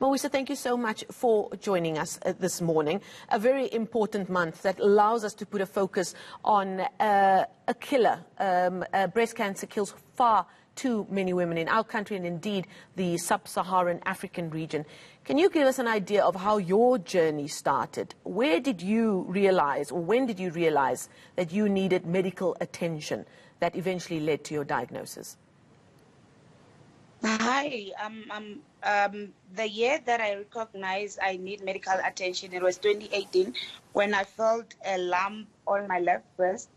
Mawisa, thank you so much for joining us this morning. A very important month that allows us to put a focus on a killer. Breast cancer kills far too many women in our country and indeed the sub-Saharan African region. Can you give us an idea of how your journey started? Where did you realize, or when did you realize that you needed medical attention that eventually led to your diagnosis? Hi, the year that I recognized I need medical attention, it was 2018 when I felt a lump on my left breast.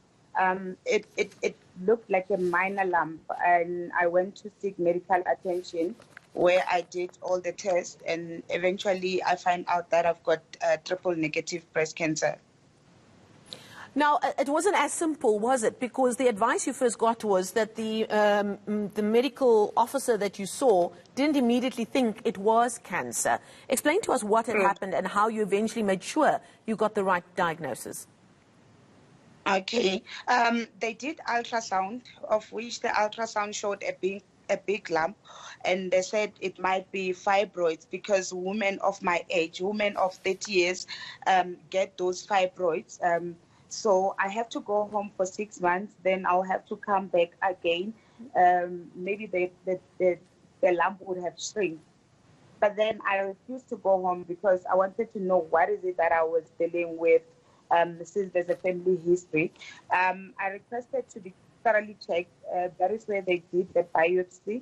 It looked like a minor lump, and I went to seek medical attention where I did all the tests, and eventually I find out that I've got triple negative breast cancer. Now, it wasn't as simple, was it? Because the advice you first got was that the medical officer that you saw didn't immediately think it was cancer. Explain to us what had happened and how you eventually made sure you got the right diagnosis. Okay. They did ultrasound, of which the ultrasound showed a big lump, and they said it might be fibroids because women of my age, women of 30 years, get those fibroids. So I have to go home for 6 months, then I'll have to come back again. Maybe the lump would have shrunk. But then I refused to go home because I wanted to know what is it that I was dealing with since there's a family history. I requested to be thoroughly checked. That is where they did the biopsy.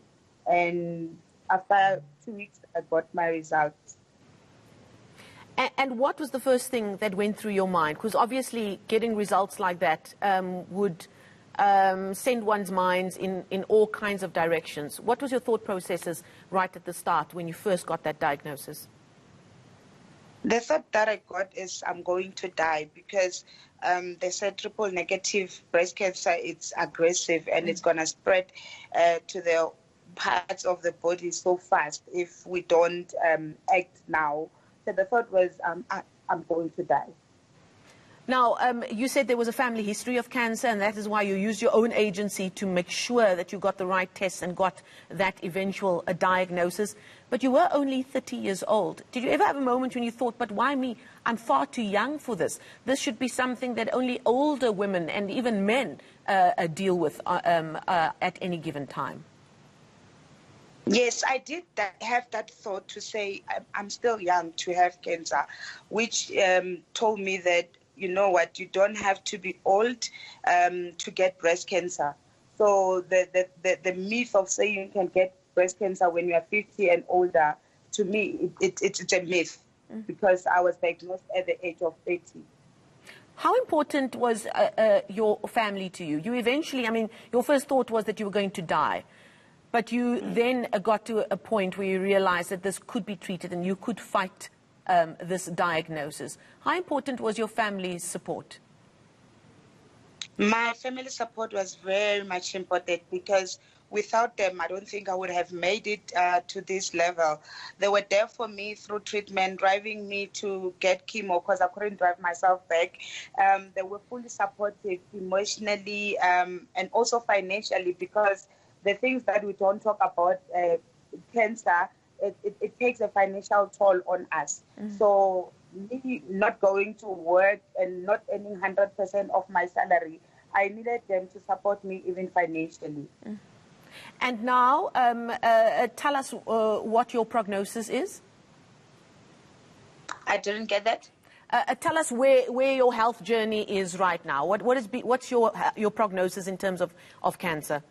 And after 2 weeks, I got my results. And what was the first thing that went through your mind? Because obviously getting results like that would send one's minds in all kinds of directions. What was your thought processes right at the start when you first got that diagnosis? The thought that I got is I'm going to die because they said triple negative breast cancer, it's aggressive and it's going to spread to the parts of the body so fast if we don't act now. So the thought was, I'm going to die. Now, you said there was a family history of cancer, and that is why you used your own agency to make sure that you got the right tests and got that eventual diagnosis. But you were only 30 years old. Did you ever have a moment when you thought, but why me? I'm far too young for this. This should be something that only older women and even men deal with at any given time. Yes, I did have that thought to say I'm still young to have cancer, which told me that, you know what, you don't have to be old to get breast cancer. So the myth of saying you can get breast cancer when you are 50 and older, to me, it's a myth because I was diagnosed at the age of 30. How important was your family to you? You eventually, I mean, your first thought was that you were going to die. But you then got to a point where you realized that this could be treated and you could fight this diagnosis. How important was your family's support? My family support was very much important because without them, I don't think I would have made it to this level. They were there for me through treatment, driving me to get chemo because I couldn't drive myself back. They were fully supportive emotionally and also financially because the things that we don't talk about, cancer, it takes a financial toll on us. So me not going to work and not earning 100% of my salary, I needed them to support me even financially. And now, tell us what your prognosis is. I didn't get that. Tell us where your health journey is right now. What's your prognosis in terms of cancer?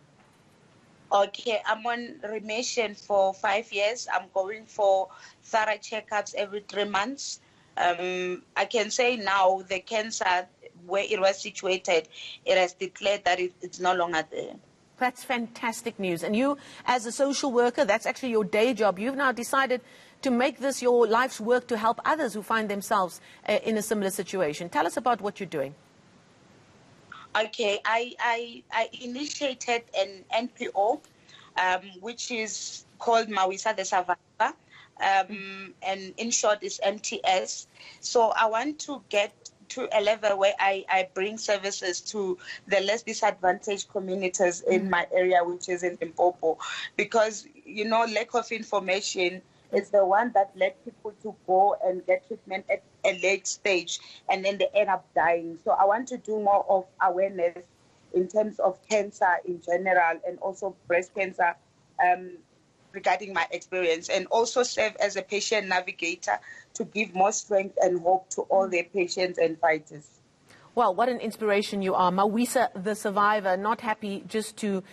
Okay, I'm on remission for 5 years. I'm going for thorough checkups every 3 months. I can say now the cancer, where it was situated, it has declared that it's no longer there. That's fantastic news. And you, as a social worker, that's actually your day job. You've now decided to make this your life's work to help others who find themselves in a similar situation. Tell us about what you're doing. Okay, I initiated an NPO, which is called Mawisa the Survivor, and in short is MTS. So I want to get to a level where I bring services to the less disadvantaged communities in my area, which is in Limpopo, because, you know, lack of information It's the one that led people to go and get treatment at a late stage, and then they end up dying. So I want to do more of awareness in terms of cancer in general, and also breast cancer, regarding my experience, and also serve as a patient navigator to give more strength and hope to all their patients and fighters. Well, what an inspiration you are. Mawisa, the survivor, not happy just to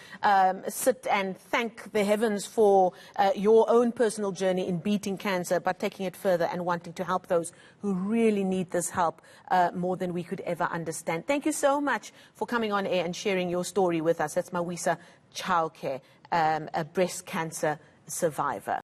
sit and thank the heavens for your own personal journey in beating cancer, but taking it further and wanting to help those who really need this help more than we could ever understand. Thank you so much for coming on air and sharing your story with us. That's Mawisa Chauke, a breast cancer survivor.